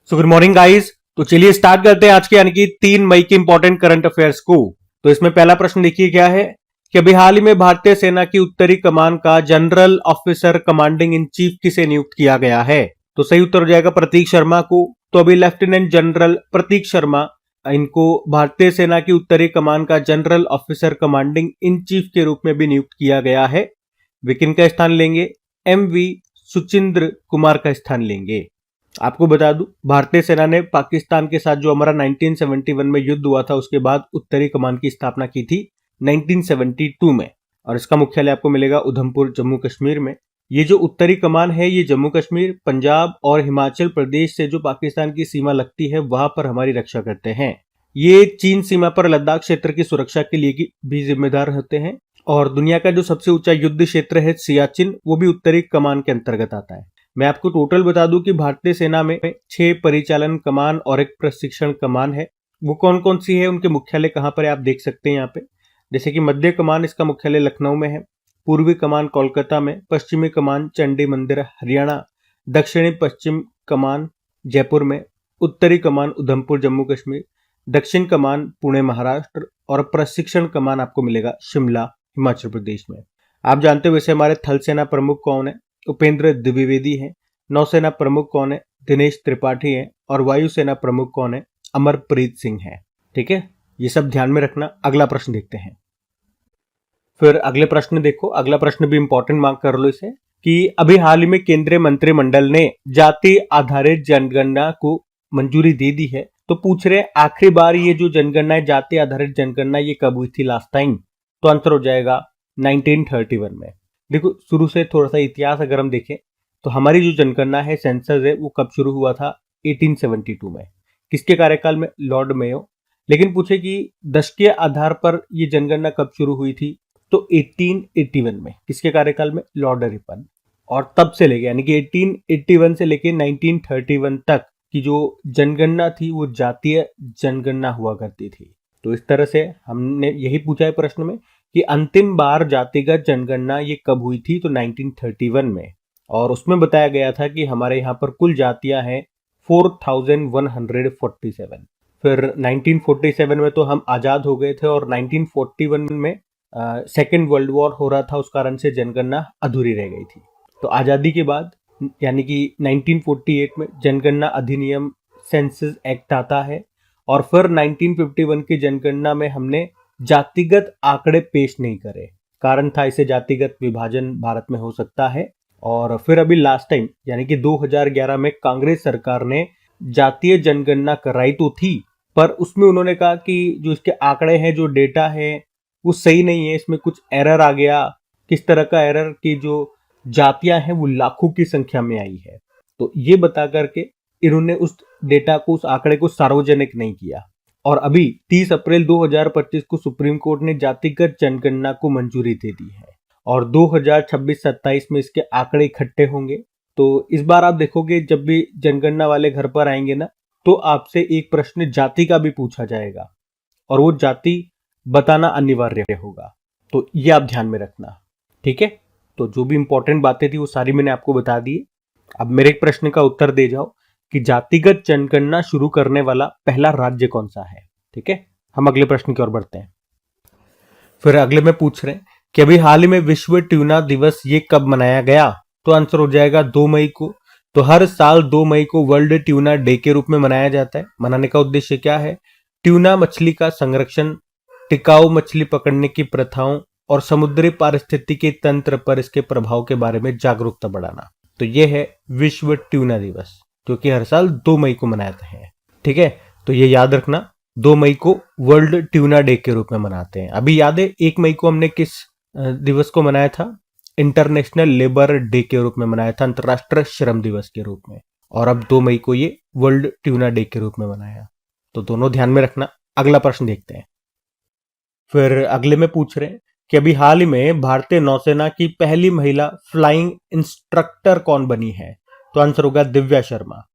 So good morning guys. तो चलिए start करते हैं आज के यानी कि 3 मई के इंपॉर्टेंट करंट अफेयर्स को। तो इसमें पहला प्रश्न देखिए क्या है कि अभी हाल ही में भारतीय सेना की उत्तरी कमान का general officer commanding in chief किसे नियुक्त किया गया है। तो सही उत्तर हो जाएगा प्रतीक शर्मा को। तो अभी लेफ्टिनेंट जनरल प्रतीक शर्मा इनको भारतीय सेना की उत्तरी कमान का general officer commanding in chief के रूप में भी नियुक्त किया गया है। वे किनका स्थान लेंगे? MV सुचिंद्र कुमार का स्थान लेंगे। आपको बता दूं, भारतीय सेना ने पाकिस्तान के साथ जो हमारा 1971 में युद्ध हुआ था उसके बाद उत्तरी कमान की स्थापना की थी 1972 में, और इसका मुख्यालय आपको मिलेगा उधमपुर जम्मू कश्मीर में। ये जो उत्तरी कमान है ये जम्मू कश्मीर, पंजाब और हिमाचल प्रदेश से जो पाकिस्तान की सीमा लगती है वहां पर हमारी रक्षा करते हैं। ये चीन सीमा पर लद्दाख क्षेत्र की सुरक्षा के लिए भी जिम्मेदार होते हैं, और दुनिया का जो सबसे ऊंचा युद्ध क्षेत्र है सियाचिन, वो भी उत्तरी कमान के अंतर्गत आता है। मैं आपको टोटल बता दूं कि भारतीय सेना में 6 परिचालन कमान और 1 प्रशिक्षण कमान है। वो कौन कौन सी है, उनके मुख्यालय कहां पर है आप देख सकते हैं यहाँ पे। जैसे कि मध्य कमान, इसका मुख्यालय लखनऊ में है। पूर्वी कमान कोलकाता में, पश्चिमी कमान चंडी मंदिर हरियाणा, दक्षिणी पश्चिम कमान जयपुर में, उत्तरी कमान उधमपुर जम्मू कश्मीर, दक्षिण कमान पुणे महाराष्ट्र, और प्रशिक्षण कमान आपको मिलेगा शिमला हिमाचल प्रदेश में। आप जानते हो वैसे हमारे थल सेना प्रमुख कौन है? उपेंद्र द्विवेदी हैं। नौसेना प्रमुख कौन है? दिनेश त्रिपाठी हैं। और वायुसेना प्रमुख कौन है? अमरप्रीत सिंह है। ठीक है, ये सब ध्यान में रखना। अगला प्रश्न देखते हैं। फिर अगले प्रश्न देखो, अगला प्रश्न भी इंपॉर्टेंट मार्क कर लो इसे, कि अभी हाल ही में केंद्रीय मंत्रिमंडल ने जाति आधारित जनगणना को मंजूरी दे दी है। तो पूछ रहे हैं आखिरी बार ये जो जनगणना है, जाति आधारित जनगणना, ये कब हुई थी लास्ट टाइम? तो आंसर हो जाएगा 1931 में। देखो शुरू से थोड़ा सा इतिहास अगर हम देखें तो हमारी जो जनगणना है, सेंसस है, वो कब शुरू हुआ था? 1872 में। किसके कार्यकाल में? Lord Mayo. लेकिन पूछे कि दशकीय आधार पर ये जनगणना कब शुरू हुई थी? तो 1881 में। किसके कार्यकाल में? Lord Ripon. और तब से लेके यानी कि 1881 से लेके 1931 तक की जो जनगणना थी वो जातीय जनगणना हुआ करती थी। तो इस तरह से हमने यही पूछा है प्रश्न में कि अंतिम बार जातिगत जनगणना ये कब हुई थी? तो 1931 में। और उसमें बताया गया था कि हमारे यहाँ पर कुल जातियां हैं 4147। फिर 1947 में तो हम आजाद हो गए थे, और 1941 में सेकेंड वर्ल्ड वॉर हो रहा था, उस कारण से जनगणना अधूरी रह गई थी। तो आजादी के बाद यानी कि 1948 में जनगणना अधिनियम सेंसस एक्ट आता है, और फिर 1951 की जनगणना में हमने जातिगत आंकड़े पेश नहीं करे। कारण था इसे जातिगत विभाजन भारत में हो सकता है। और फिर अभी लास्ट टाइम यानी कि 2011 में कांग्रेस सरकार ने जातीय जनगणना कराई तो थी, पर उसमें उन्होंने कहा कि जो इसके आंकड़े हैं, जो डेटा है, वो सही नहीं है, इसमें कुछ एरर आ गया। किस तरह का एरर? कि जो जातियां हैं वो लाखों की संख्या में आई है। तो ये बता करके इन्होंने उस डेटा को, उस आंकड़े को सार्वजनिक नहीं किया। और अभी 30 अप्रैल 2025 को सुप्रीम कोर्ट ने जातिगत जनगणना को मंजूरी दे दी है, और 2026-27 में इसके आंकड़े इकट्ठे होंगे। तो इस बार आप देखोगे जब भी जनगणना वाले घर पर आएंगे ना, तो आपसे एक प्रश्न जाति का भी पूछा जाएगा, और वो जाति बताना अनिवार्य होगा। तो ये आप ध्यान में रखना। ठीक है, तो जो भी इंपॉर्टेंट बातें थी वो सारी मैंने आपको बता दी। अब मेरे एक प्रश्न का उत्तर दे जाओ कि जातिगत जनगणना शुरू करने वाला पहला राज्य कौन सा है। ठीक है, हम अगले प्रश्न की ओर बढ़ते हैं। फिर अगले में पूछ रहे हैं कि अभी हाल ही में विश्व ट्यूना दिवस ये कब मनाया गया? तो आंसर हो जाएगा 2 मई को। तो हर साल 2 मई को वर्ल्ड ट्यूना डे के रूप में मनाया जाता है। मनाने का उद्देश्य क्या है? ट्यूना मछली का संरक्षण, टिकाऊ मछली पकड़ने की प्रथाओं और समुद्री पारिस्थितिकी तंत्र पर इसके प्रभाव के बारे में जागरूकता बढ़ाना। तो ये है विश्व ट्यूना दिवस, जो कि हर साल 2 मई को मनाते हैं। ठीक है, तो ये याद रखना, 2 मई को वर्ल्ड ट्यूना डे के रूप में मनाते हैं। अभी याद है 1 मई को हमने किस दिवस को मनाया था? इंटरनेशनल लेबर डे के रूप में मनाया था, अंतरराष्ट्रीय श्रम दिवस के रूप में। और अब 2 मई को ये वर्ल्ड ट्यूना डे के रूप में मनाया। तो दोनों ध्यान में रखना। अगला प्रश्न देखते हैं। फिर अगले में पूछ रहे हैं कि अभी हाल ही में भारतीय नौसेना की पहली महिला फ्लाइंग इंस्ट्रक्टर कौन बनी है? तो आंसर होगा दिव्या शर्मा।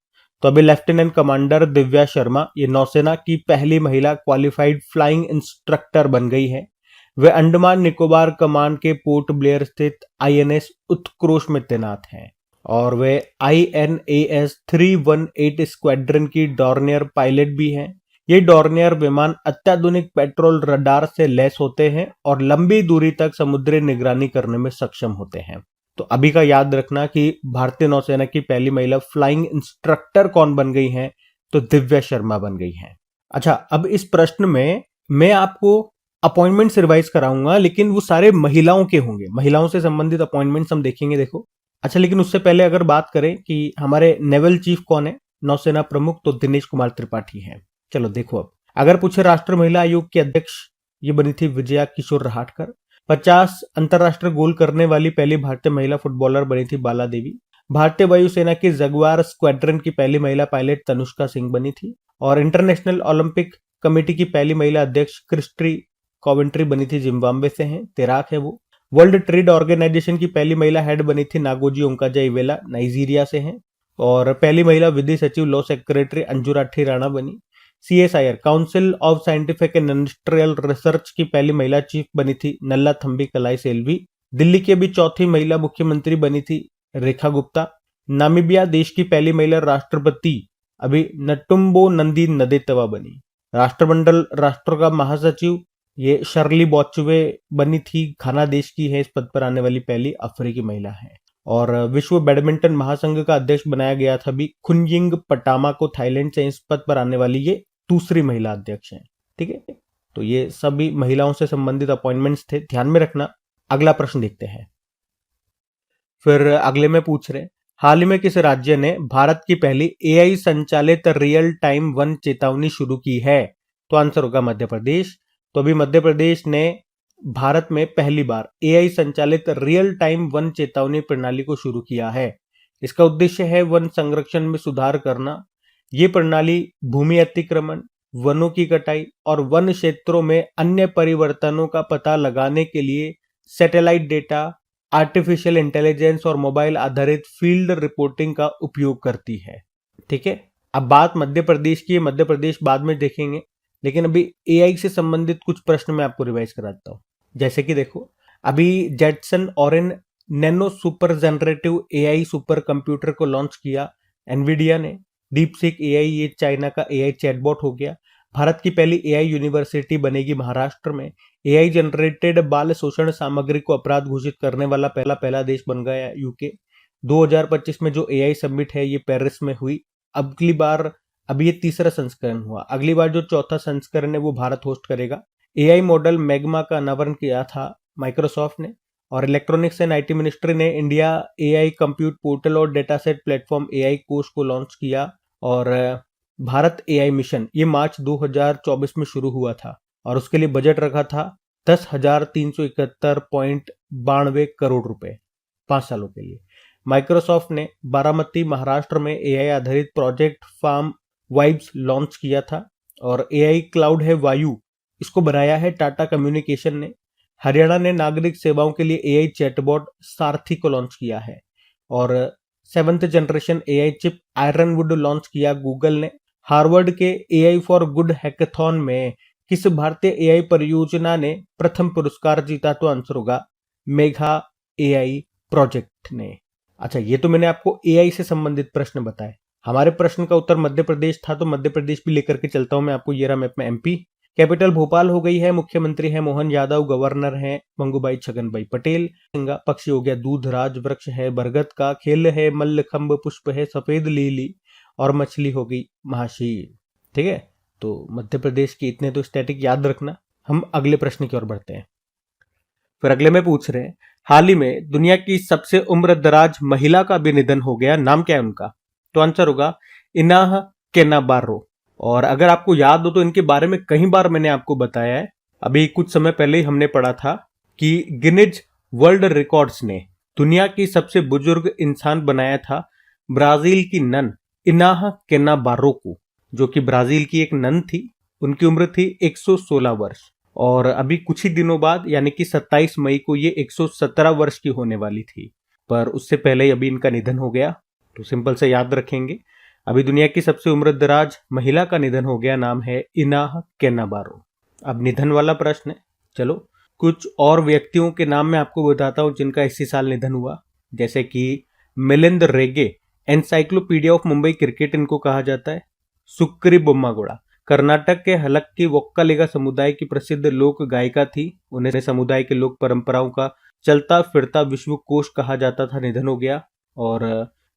तो अभी लेफ्टिनेंट कमांडर दिव्या शर्मा ये नौसेना की पहली महिला क्वालिफाइड फ्लाइंग इंस्ट्रक्टर बन गई है। वे अंडमान निकोबार कमान के पोर्ट ब्लेयर स्थित INS उत्कृष्ट में तैनात हैं। और वे INAS 318 स्क्वाड्रन की डॉर्नियर पायलट भी हैं। ये डॉर्नियर विमान अत्याधुनिक पेट्रोल रडार से लैस होते हैं और लंबी दूरी तक समुद्री निगरानी करने में सक्षम होते हैं। तो अभी का याद रखना कि भारतीय नौसेना की पहली महिला फ्लाइंग इंस्ट्रक्टर कौन बन गई हैं, तो दिव्या शर्मा बन गई हैं। अच्छा, अब इस प्रश्न में मैं आपको अपॉइंटमेंट्स रिवाइज कराऊंगा, लेकिन वो सारे महिलाओं के होंगे, महिलाओं से संबंधित अपॉइंटमेंट्स हम देखेंगे। देखो, अच्छा, लेकिन उससे पहले अगर बात करें कि हमारे नेवल चीफ कौन है, नौसेना प्रमुख, तो दिनेश कुमार त्रिपाठी हैं। चलो देखो, अब अगर पूछे राष्ट्रीय महिला आयोग की अध्यक्ष, ये बनी थी विजया किशोर रहाटकर। 50 अंतरराष्ट्रीय गोल करने वाली पहली भारतीय महिला फुटबॉलर बनी थी बाला देवी। भारतीय वायुसेना की जगुआर स्क्वाड्रन की पहली महिला पायलट तनुष्का सिंह बनी थी। और इंटरनेशनल ओलंपिक कमेटी की पहली महिला अध्यक्ष क्रिस्टी कॉवेंट्री बनी थी, जिम्बाब्वे से हैं, तैराक है वो। वर्ल्ड ट्रेड ऑर्गेनाइजेशन की पहली महिला हेड बनी थी नागोजी ओंकाजा इवेला, नाइजीरिया से हैं। और पहली महिला विधि सचिव लॉ सेक्रेटरी अंजू राठी राणा बनी। CSIR council of scientific and industrial research की पहली महिला चीफ बनी थी नल्ला थम्बी कलाई सेल्वी। दिल्ली की अभी चौथी महिला मुख्यमंत्री बनी थी रेखा गुप्ता। नामीबिया देश की पहली महिला राष्ट्रपति अभी नटुम्बो नंदी नदेतवा बनी। राष्ट्रमंडल राष्ट्र का महासचिव ये शर्ली बॉचवे बनी थी, घाना देश की है, इस पद पर आने वाली पहली अफ्रीकी महिला है। और विश्व बैडमिंटन महासंघ का अध्यक्ष बनाया गया था अभी खुनयिंग पटामा को, थाईलैंड से, इस पद पर आने वाली ये दूसरी महिला अध्यक्ष हैं। ठीक है, तो ये सभी महिलाओं से संबंधित अपॉइंटमेंट्स थे, ध्यान में रखना। अगला प्रश्न देखते हैं। फिर अगले में पूछ रहे, हाल ही में किस राज्य ने भारत की पहली AI संचालित रियल टाइम वन चेतावनी शुरू की है? तो आंसर होगा मध्य प्रदेश। तो अभी मध्य प्रदेश ने भारत में पहली बार AI संचालित रियल टाइम वन चेतावनी प्रणाली को शुरू किया है। इसका उद्देश्य है वन संरक्षण में सुधार करना। ये प्रणाली भूमि अतिक्रमण, वनों की कटाई और वन क्षेत्रों में अन्य परिवर्तनों का पता लगाने के लिए सैटेलाइट डेटा, आर्टिफिशियल इंटेलिजेंस और मोबाइल आधारित फील्ड रिपोर्टिंग का उपयोग करती है। ठीक है, अब बात मध्य प्रदेश की है, मध्य प्रदेश बाद में देखेंगे, लेकिन अभी AI से संबंधित कुछ प्रश्न मैं आपको रिवाइज कराता हूं। जैसे कि देखो, अभी Jetson Orin Nano super generative AI super computer को लॉन्च किया एनवीडिया ने। डीपसीक AI ये चाइना का AI चैटबॉट हो गया। भारत की पहली AI यूनिवर्सिटी बनेगी महाराष्ट्र में। AI जनरेटेड बाल शोषण सामग्री को अपराध घोषित करने वाला पहला देश बन गया UK। 2025 में जो AI समिट है ये पेरिस में हुई। अगली बार, अभी ये तीसरा संस्करण हुआ, अगली बार जो चौथा संस्करण है वो भारत होस्ट करेगा। AI मॉडल मैग्मा का अनावरण किया था माइक्रोसॉफ्ट ने। और इलेक्ट्रॉनिक्स एंड IT मिनिस्ट्री ने इंडिया AI कंप्यूट पोर्टल और डेटा सेट प्लेटफॉर्म AI कोष को लॉन्च किया। और भारत AI मिशन ये मार्च 2024 में शुरू हुआ था और उसके लिए बजट रखा था 10,371.92 करोड़ रुपए 5 सालों के लिए। माइक्रोसॉफ्ट ने बारामती महाराष्ट्र में AI आधारित प्रोजेक्ट फार्म वाइब्स लॉन्च किया था। और AI क्लाउड है वायु, इसको बनाया है टाटा कम्युनिकेशन ने। हरियाणा ने नागरिक सेवाओं के लिए AI चैटबॉट सारथी को लॉन्च किया है। और 7th generation AI chip Ironwood launch किया गूगल ने। हार्वर्ड के AI फॉर गुड हैकाथॉन में किस भारतीय AI परियोजना ने प्रथम पुरस्कार जीता? तो आंसर होगा मेघा AI प्रोजेक्ट ने। अच्छा, ये तो मैंने आपको AI से संबंधित प्रश्न बताए। हमारे प्रश्न का उत्तर मध्य प्रदेश था, तो मध्य प्रदेश भी लेकर के चलता हूं मैं आपको। ये रहा मैप में MP। कैपिटल भोपाल हो गई है, मुख्यमंत्री है मोहन यादव, गवर्नर है मंगूभाई छगनभाई पटेल। पक्षी हो गया दूधराज, वृक्ष है बरगद का, खेल है मल्लखंभ, पुष्प है सफेद लीली और मछली हो गई महाशील। ठीक है, तो मध्य प्रदेश के इतने तो स्टैटिक याद रखना। हम अगले प्रश्न की ओर बढ़ते हैं। फिर अगले में पूछ रहे हैं, हाल ही में दुनिया की सबसे उम्र दराज महिला का भी निधन हो गया, नाम क्या है उनका? तो आंसर होगा इनाह केनाबारो। और अगर आपको याद हो तो इनके बारे में कई बार मैंने आपको बताया है। अभी कुछ समय पहले ही हमने पढ़ा था कि गिनीज वर्ल्ड रिकॉर्ड्स ने दुनिया की सबसे बुजुर्ग इंसान बनाया था ब्राजील की नन इनाह केनाबारो को, जो कि ब्राजील की एक नन थी। उनकी उम्र थी 116 वर्ष। और अभी कुछ ही दिनों बाद यानी कि 27 मई को ये 117 वर्ष की होने वाली थी, पर उससे पहले ही अभी इनका निधन हो गया। तो सिंपल से याद रखेंगे, अभी दुनिया की सबसे उम्रदराज महिला का निधन हो गया, नाम है इनाह केनाबारो। अब निधन वाला प्रश्न है, चलो कुछ और व्यक्तियों के नाम मैं आपको बताता हूं जिनका इसी साल निधन हुआ। जैसे कि मिलिंद रेगे, एनसाइक्लोपीडिया ऑफ मुंबई क्रिकेट इनको कहा जाता है। सुक्री बोम्मागुड़ा, कर्नाटक के हलक्की वोक्कलिगा समुदाय की प्रसिद्ध लोक गायिका थी। उन्हें समुदाय के लोक परंपराओं का चलता फिरता विश्व कोश कहा जाता था, निधन हो गया। और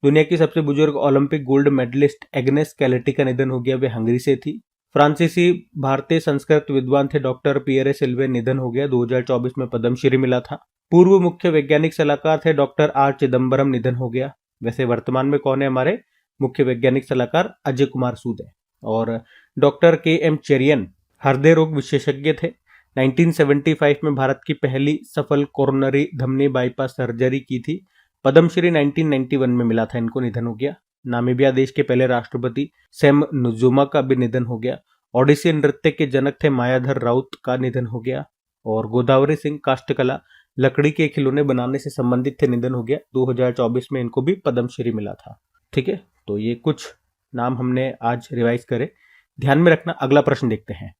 दुनिया की सबसे बुजुर्ग ओलंपिक गोल्ड मेडलिस्ट एग्नेस कैलेटी का निधन हो गया, वे हंगरी से थी। फ्रांसीसी भारतीय संस्कृत विद्वान थे डॉक्टर पियरे सिल्वे, निधन हो गया, 2024 में पद्मश्री मिला था। पूर्व मुख्य वैज्ञानिक सलाहकार थे डॉक्टर आर चिदम्बरम, निधन हो गया। वैसे वर्तमान में कौन है हमारे मुख्य वैज्ञानिक सलाहकार? अजय कुमार सूद है। और डॉक्टर के एम चेरियन हृदय रोग विशेषज्ञ थे। 1975 में भारत की पहली सफल कोरोनरी धमनी बाईपास सर्जरी की थी। पद्मश्री 1991 में मिला था इनको, निधन हो गया। नामीबिया देश के पहले राष्ट्रपति सैम नुजुमा का भी निधन हो गया। ओडिसी नृत्य के जनक थे मायाधर राउत का निधन हो गया। और गोदावरी सिंह काष्ठकला लकड़ी के खिलौने बनाने से संबंधित थे, निधन हो गया। 2024 में इनको भी पद्मश्री मिला था। ठीक है, तो ये कुछ नाम हमने आज रिवाइज करे, ध्यान में रखना। अगला प्रश्न देखते हैं।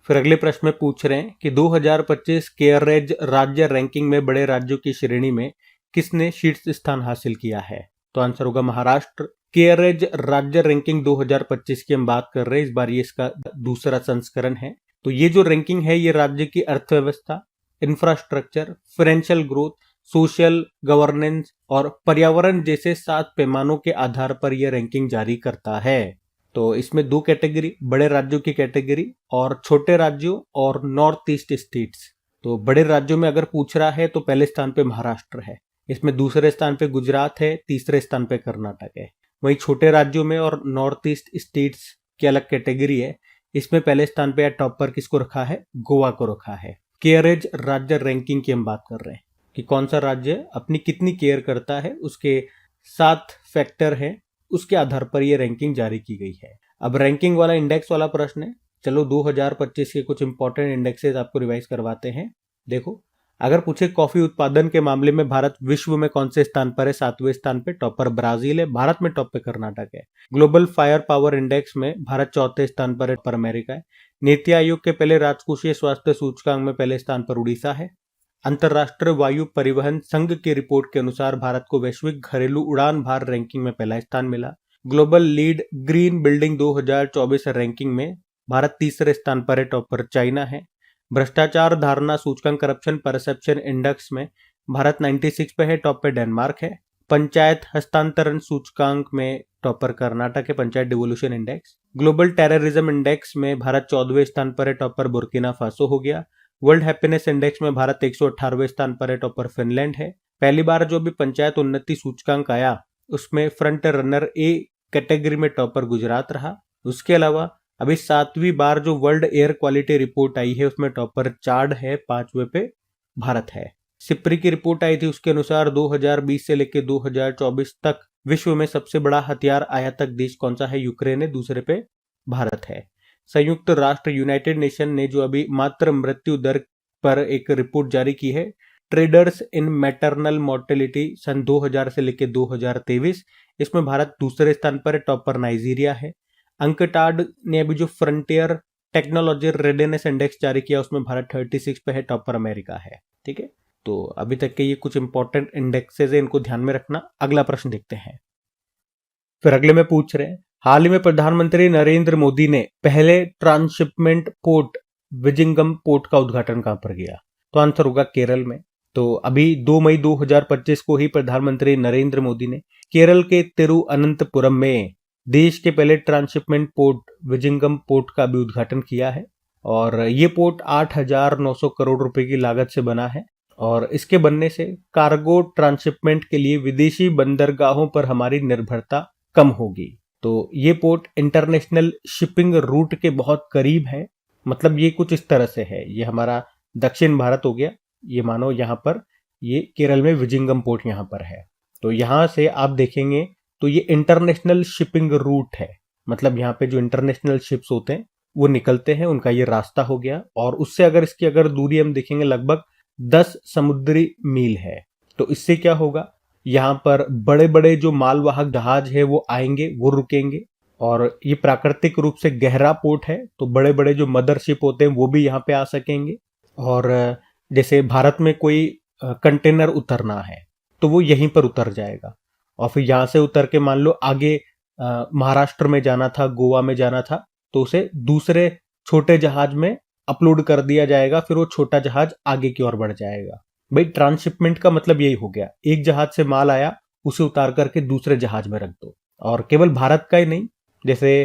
फिर अगले प्रश्न में पूछ रहे हैं कि 2025 केयरेज राज्य रैंकिंग में बड़े राज्यों की श्रेणी में किसने शीर्ष स्थान हासिल किया है? तो आंसर होगा महाराष्ट्र। केयरेज राज्य रैंकिंग 2025 की हम बात कर रहे हैं, इस बार ये इसका दूसरा संस्करण है। तो ये जो रैंकिंग है ये राज्य की अर्थव्यवस्था, infrastructure, financial growth, social governance और पर्यावरण जैसे 7 पैमानों के आधार पर यह रैंकिंग जारी करता है। तो इसमें 2 कैटेगरी, बड़े राज्यों की कैटेगरी और छोटे राज्यों और नॉर्थ ईस्ट स्टेट्स। तो बड़े राज्यों में अगर पूछ रहा है तो पहले स्थान पे महाराष्ट्र है, इसमें दूसरे स्थान पे गुजरात है, तीसरे स्थान पे कर्नाटक है। वहीं छोटे राज्यों में और नॉर्थ ईस्ट स्टेट्स की अलग कैटेगरी है, इसमें पहले स्थान पे या टॉप पर किसको रखा है? गोवा को रखा है। केयरेज राज्य रैंकिंग की हम बात कर रहे हैं कि कौन सा राज्य अपनी कितनी केयर करता है, उसके 7 फैक्टर हैं, उसके आधार पर यह रैंकिंग जारी की गई है। अब रैंकिंग वाला इंडेक्स वाला प्रश्न है, चलो 2025 के कुछ इंपॉर्टेंट इंडेक्सेस आपको रिवाइज करवाते हैं। देखो, अगर पूछे कॉफी उत्पादन के मामले में भारत विश्व में कौन से स्थान पर है? 7वें स्थान पे, टॉपर ब्राजील है, भारत में टॉप पे कर्नाटक है। ग्लोबल फायर पावर इंडेक्स में भारत 4थे स्थान पर है, पर अमेरिका है। नीति आयोग के पहले राजकोषीय स्वास्थ्य सूचकांक में पहले स्थान पर उड़ीसा है। अंतरराष्ट्रीय वायु परिवहन संघ की रिपोर्ट के अनुसार भारत को वैश्विक घरेलू उड़ान भार रैंकिंग में पहला स्थान मिला। Global lead green building 2024 ranking में भारत तीसरे स्थान पर है, टॉप पर चाइना है। भ्रष्टाचार धारणा सूचकांक करप्शन परसेप्शन इंडेक्स में भारत 96 पे है, टॉप पे डेनमार्क है। पंचायत हस्तांतरण सूचकांक में टॉप पर कर्नाटक है, panchayat devolution index. Global terrorism index में भारत 14वें स्थान पर है, टॉप पर बुर्किना फासो हो गया। वर्ल्ड हैप्पीनेस इंडेक्स में भारत 118वें स्थान पर है, टॉप पर फिनलैंड है। पहली बार जो भी पंचायत उन्नति सूचकांक आया उसमें फ्रंट रनर ए कैटेगरी में टॉप पर गुजरात रहा। उसके अलावा अभी 7वीं बार जो वर्ल्ड एयर क्वालिटी रिपोर्ट आई है उसमें टॉप पर चार्ड है, 5वें पे भारत है। सिप्री की रिपोर्ट आई थी, उसके अनुसार 2020 से लेकर 2024 तक विश्व में सबसे बड़ा हथियार आयातक देश कौन सा है? यूक्रेन है, दूसरे पे भारत है। संयुक्त राष्ट्र यूनाइटेड नेशन ने जो अभी मातृ मृत्यु दर पर एक रिपोर्ट जारी की है, ट्रेडर्स इन मैटरनल मोर्टेलिटी सन 2000 से लेकर 2023, इसमें भारत दूसरे स्थान पर है, टॉप पर नाइजीरिया है। अंकटाड ने अभी जो फ्रंटियर टेक्नोलॉजी रेडीनेस इंडेक्स जारी किया उसमें भारत 36 पे है, टॉप पर अमेरिका है। ठीक है, तो अभी तक के ये कुछ इंपॉर्टेंट इंडेक्सेस है, इनको ध्यान में रखना। अगला प्रश्न देखते हैं। फिर अगले में पूछ रहे हैं, हाल ही में प्रधानमंत्री नरेंद्र मोदी ने पहले ट्रांसशिपमेंट पोर्ट विजिंगम पोर्ट का उद्घाटन कहां पर किया? तो आंसर होगा केरल में। तो अभी 2 मई 2025 को ही प्रधानमंत्री नरेंद्र मोदी ने केरल के तिरुअनंतपुरम में देश के पहले ट्रांसशिपमेंट पोर्ट विजिंगम पोर्ट का भी उद्घाटन किया है। और ये पोर्ट 8,900 करोड़ रुपए की लागत से बना है और इसके बनने से कार्गो ट्रांसशिपमेंट के लिए विदेशी बंदरगाहों पर हमारी निर्भरता कम होगी। तो ये पोर्ट इंटरनेशनल शिपिंग रूट के बहुत करीब है। मतलब ये कुछ इस तरह से है, ये हमारा दक्षिण भारत हो गया, ये मानो यहाँ पर ये केरल में विजिंगम पोर्ट यहाँ पर है। तो यहाँ से आप देखेंगे तो ये इंटरनेशनल शिपिंग रूट है, मतलब यहाँ पे जो इंटरनेशनल शिप्स होते हैं वो निकलते हैं, उनका ये रास्ता हो गया। और उससे अगर इसकी अगर दूरी हम देखेंगे लगभग 10 समुद्री मील है। तो इससे क्या होगा, यहाँ पर बड़े बड़े जो मालवाहक जहाज है वो आएंगे, वो रुकेंगे। और ये प्राकृतिक रूप से गहरा पोर्ट है, तो बड़े बड़े जो मदरशिप होते हैं वो भी यहाँ पे आ सकेंगे। और जैसे भारत में कोई कंटेनर उतरना है तो वो यहीं पर उतर जाएगा। और फिर यहाँ से उतर के मान लो आगे महाराष्ट्र में जाना था, गोवा में जाना था, तो उसे दूसरे छोटे जहाज में अपलोड कर दिया जाएगा, फिर वो छोटा जहाज आगे की ओर बढ़ जाएगा। भाई ट्रांसशिपमेंट का मतलब यही हो गया, एक जहाज से माल आया उसे उतार करके दूसरे जहाज में रख दो। और केवल भारत का ही नहीं, जैसे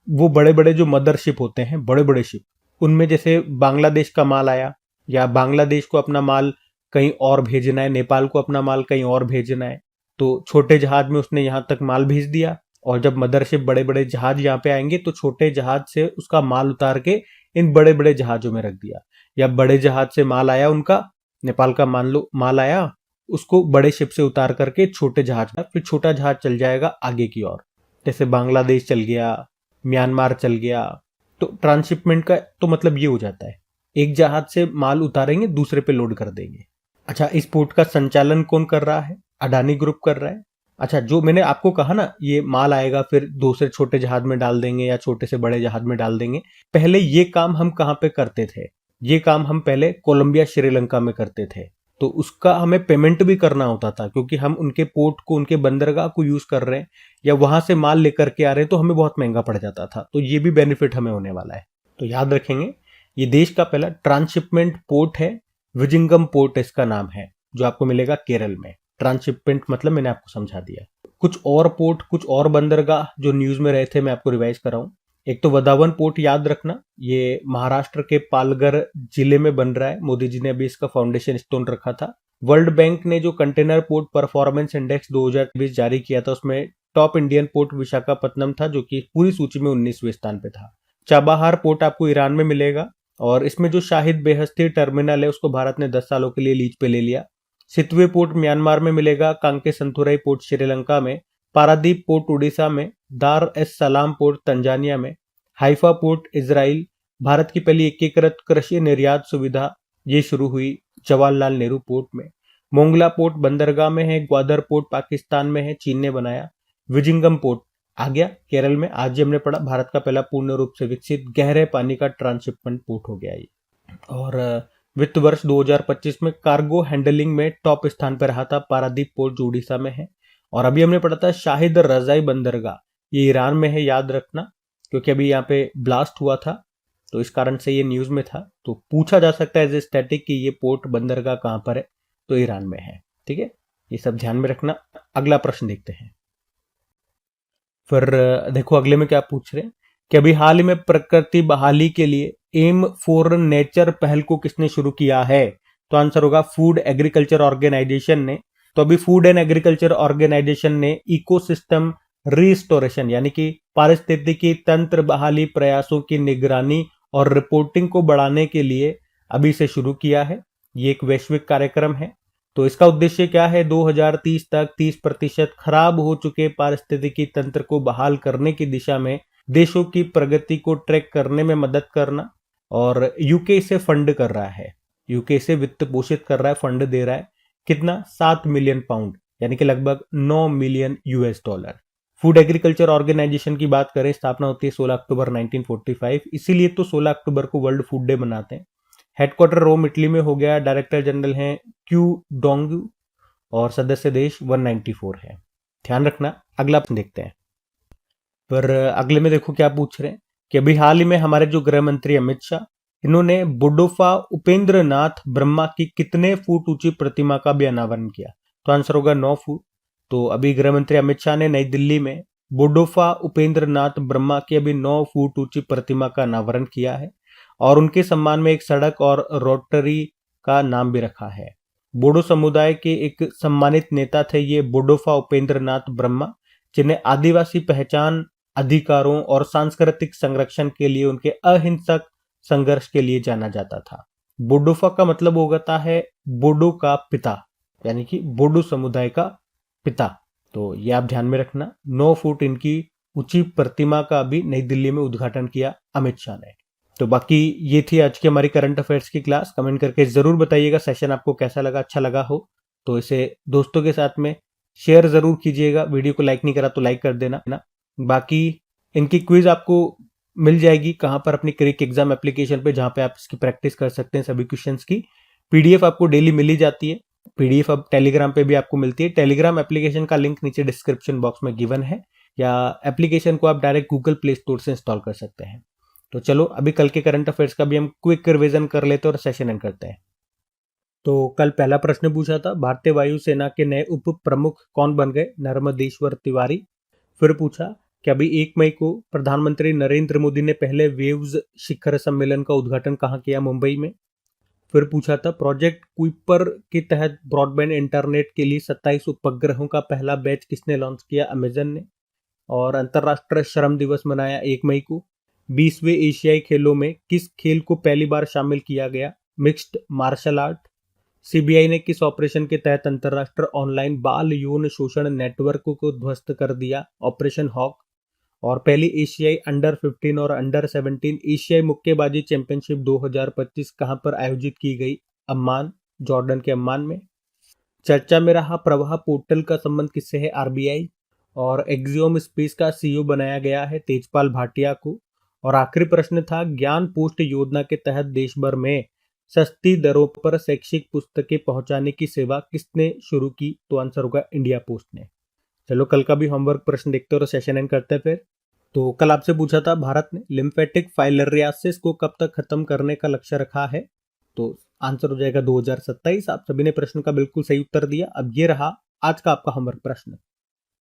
वो बड़े बड़े जो मदरशिप होते हैं, बड़े बड़े शिप, उनमें जैसे बांग्लादेश का माल आया, या बांग्लादेश को अपना माल कहीं और भेजना है, नेपाल को अपना माल कहीं और भेजना है, तो छोटे जहाज में उसने यहां तक माल भेज दिया, और जब मदरशिप बड़े बड़े जहाज यहाँ पे आएंगे तो छोटे जहाज से उसका माल उतार के इन बड़े बड़े जहाजों में रख दिया। या बड़े जहाज से माल आया, उनका नेपाल का मान लो माल आया, उसको बड़े शिप से उतार करके छोटे जहाज में, फिर छोटा जहाज चल जाएगा आगे की ओर, जैसे बांग्लादेश चल गया, म्यांमार चल गया। तो ट्रांसशिपमेंट का तो मतलब ये हो जाता है, एक जहाज से माल उतारेंगे दूसरे पे लोड कर देंगे। अच्छा, इस पोर्ट का संचालन कौन कर रहा है? अडानी ग्रुप कर रहा है। अच्छा, जो मैंने आपको कहा ना, ये माल आएगा फिर दूसरे छोटे जहाज में डाल देंगे या छोटे से बड़े जहाज में डाल देंगे, पहले ये काम हम कहाँ पे करते थे? ये काम हम पहले कोलंबिया श्रीलंका में करते थे। तो उसका हमें पेमेंट भी करना होता था, क्योंकि हम उनके पोर्ट को, उनके बंदरगाह को यूज कर रहे हैं या वहां से माल लेकर के आ रहे हैं, तो हमें बहुत महंगा पड़ जाता था। तो ये भी बेनिफिट हमें होने वाला है। तो याद रखेंगे, ये देश का पहला ट्रांसशिपमेंट पोर्ट है, विजिंगम पोर्ट इसका नाम है, जो आपको मिलेगा केरल में। ट्रांसशिपमेंट मतलब मैंने आपको समझा दिया। कुछ और पोर्ट, कुछ और बंदरगाह जो न्यूज में रहे थे, मैं आपको रिवाइज कर रहा हूं। एक तो वदावन पोर्ट याद रखना, ये महाराष्ट्र के पालघर जिले में बन रहा है। मोदी जी ने अभी इसका फाउंडेशन स्टोन रखा था। वर्ल्ड बैंक ने जो कंटेनर पोर्ट परफॉर्मेंस इंडेक्स 2020 जारी किया था, उसमें टॉप इंडियन पोर्ट विशाखापत्तनम था, जो कि पूरी सूची में 19वें स्थान पे था। चाबाहार पोर्ट आपको ईरान में मिलेगा, और इसमें जो शाहिद बेहस्ती टर्मिनल है उसको भारत ने 10 सालों के लिए लीज पे ले लिया। सितवे पोर्ट म्यांमार में मिलेगा, कांके संथुराई पोर्ट श्रीलंका में, पारादीप पोर्ट उड़ीसा में, दार एस सलाम पोर्ट तंजानिया में, हाइफा पोर्ट इजराइल। भारत की पहली एकीकृत कृषि निर्यात सुविधा ये शुरू हुई जवाहरलाल नेहरू पोर्ट में। मोंगला पोर्ट बंदरगाह में है, ग्वादर पोर्ट पाकिस्तान में है, चीन ने बनाया। विजिंगम पोर्ट आ गया केरल में। आज हमने पढ़ा, भारत का पहला पूर्ण रूप से विकसित गहरे पानी का ट्रांसशिपमेंट पोर्ट हो गया ये। और वित्त वर्ष 2025 में कार्गो हैंडलिंग में टॉप स्थान पर रहा था पारादीप पोर्ट, जो उड़ीसा में है। और अभी हमने पढ़ा था शाहिद रजाई बंदरगाह, ये ईरान में है, याद रखना, क्योंकि अभी यहाँ पे ब्लास्ट हुआ था, तो इस कारण से ये न्यूज में था। तो पूछा जा सकता है एज ए स्टैटिक कि ये पोर्ट बंदरगाह कहां पर है, तो ईरान में है। ठीक है, ये सब ध्यान में रखना। अगला प्रश्न देखते हैं। फिर देखो अगले में क्या पूछ रहे हैं कि अभी हाल ही में प्रकृति बहाली के लिए एम फॉर नेचर पहल को किसने शुरू किया है? तो आंसर होगा फूड एग्रीकल्चर ऑर्गेनाइजेशन ने। तो अभी फूड एंड एग्रीकल्चर ऑर्गेनाइजेशन ने इकोसिस्टम रिस्टोरेशन यानी कि पारिस्थितिकी तंत्र बहाली प्रयासों की निगरानी और रिपोर्टिंग को बढ़ाने के लिए अभी से शुरू किया है। ये एक वैश्विक कार्यक्रम है। तो इसका उद्देश्य क्या है? 2030 तक 30% खराब हो चुके पारिस्थितिकी तंत्र को बहाल करने की दिशा में देशों की प्रगति को ट्रैक करने में मदद करना। और यूके इसे फंड कर रहा है, यूके इसे वित्त पोषित कर रहा है, फंड दे रहा है। कितना? 7 मिलियन पाउंड, यानी कि लगभग 9 million US dollar. Food agriculture organisation की बात करें, स्थापना होती है 16 अक्टूबर 1945, इसीलिए तो 16 अक्टूबर को वर्ल्ड फूड डे मनाते हैं। हेडक्वार्टर रोम इटली में हो गया। डायरेक्टर जनरल हैं क्यू डोंगू और सदस्य देश 194 है। ध्यान रखना। अगला देखते हैं। पर अगले में देखो क्या पूछ रहे हैं कि अभी हाल ही में हमारे जो गृह मंत्री अमित शाह, इन्होंने बोडोफा उपेंद्र नाथ ब्रह्मा की कितने फुट ऊंची प्रतिमा का भी अनावरण किया? तो आंसर होगा 9 फुट। तो अभी गृह मंत्री अमित शाह ने नई दिल्ली में बोडोफा उपेंद्र नाथ ब्रह्मा की अभी 9 फुट ऊंची प्रतिमा का अनावरण किया है, और उनके सम्मान में एक सड़क और रोटरी का नाम भी रखा है। बोडो समुदाय के एक सम्मानित नेता थे ये बोडोफा उपेंद्र नाथ ब्रह्मा, जिन्हें आदिवासी पहचान, अधिकारों और सांस्कृतिक संरक्षण के लिए उनके अहिंसक संघर्ष के लिए जाना जाता था। बोडोफा का मतलब होता है बोडो का पिता, यानी कि बोडो समुदाय का पिता। तो ये आप ध्यान में रखना। 9 फुट इनकी ऊंची प्रतिमा का भी नई दिल्ली में उद्घाटन किया अमित शाह ने। तो बाकी ये थी आज की हमारी करंट अफेयर्स की क्लास। कमेंट करके जरूर बताइएगा सेशन आपको कैसा लगा। अच्छा लगा हो तो इसे दोस्तों के साथ में शेयर जरूर कीजिएगा। वीडियो को लाइक नहीं करा तो लाइक कर देना ना। बाकी इनकी क्विज आपको मिल जाएगी कहां पर? अपनी क्रिक एग्जाम एप्लीकेशन पे, जहां पे आप इसकी प्रैक्टिस कर सकते हैं। सभी क्वेश्चंस की PDF आपको डेली मिल ही जाती है। पीडीएफ अब टेलीग्राम पे भी आपको मिलती है। टेलीग्राम एप्लीकेशन का लिंक नीचे डिस्क्रिप्शन बॉक्स में गिवन है, या एप्लीकेशन को आप डायरेक्ट गूगल प्ले स्टोर से इंस्टॉल कर सकते हैं। तो चलो अभी कल के करंट अफेयर्स का भी हम क्विक रिवीजन कर लेते हैं और सेशन एंड करते हैं। तो कल पहला प्रश्न पूछा था, भारतीय वायुसेना के नए उप प्रमुख कौन बन गए? नर्मदेश्वर तिवारी। फिर पूछा कि अभी 1 मई को प्रधानमंत्री नरेंद्र मोदी ने पहले वेव्स शिखर सम्मेलन का उद्घाटन कहाँ किया? मुंबई में। फिर पूछा था, प्रोजेक्ट कुइपर के तहत ब्रॉडबैंड इंटरनेट के लिए 27 उपग्रहों का पहला बैच किसने लॉन्च किया? अमेजन ने। और अंतर्राष्ट्रीय श्रम दिवस मनाया 1 मई को। 20वें एशियाई खेलों में किस खेल को पहली बार शामिल किया गया? Mixed martial art. सीबीआई ने किस ऑपरेशन के तहत अंतर्राष्ट्रीय ऑनलाइन बाल यौन शोषण नेटवर्क को ध्वस्त कर दिया? Operation hawk. और पहली एशियाई अंडर 15 और अंडर 17 एशियाई मुक्केबाजी चैंपियनशिप 2025 कहां पर आयोजित की गई? अम्मान, जॉर्डन के अम्मान में। चर्चा में रहा प्रवाह पोर्टल का संबंध किससे है? आरबीआई। और एक्सियोम स्पेस का सीईओ बनाया गया है तेजपाल भाटिया को। और आखिरी प्रश्न था, ज्ञान पोस्ट योजना के तहत देश भर में सस्ती दरों पर शैक्षिक पुस्तकें पहुंचाने की सेवा किसने शुरू की? तो आंसर होगा इंडिया पोस्ट ने। चलो कल का भी होमवर्क प्रश्न देखते हैं और सेशन एंड करते हैं फिर। तो कल आपसे पूछा था, भारत ने लिम्फेटिक फाइलेरियासिस को कब तक खत्म करने का लक्ष्य रखा है? तो आंसर हो जाएगा 2027। आप सभी ने प्रश्न का बिल्कुल सही उत्तर दिया। अब ये रहा आज का आपका होमवर्क प्रश्न।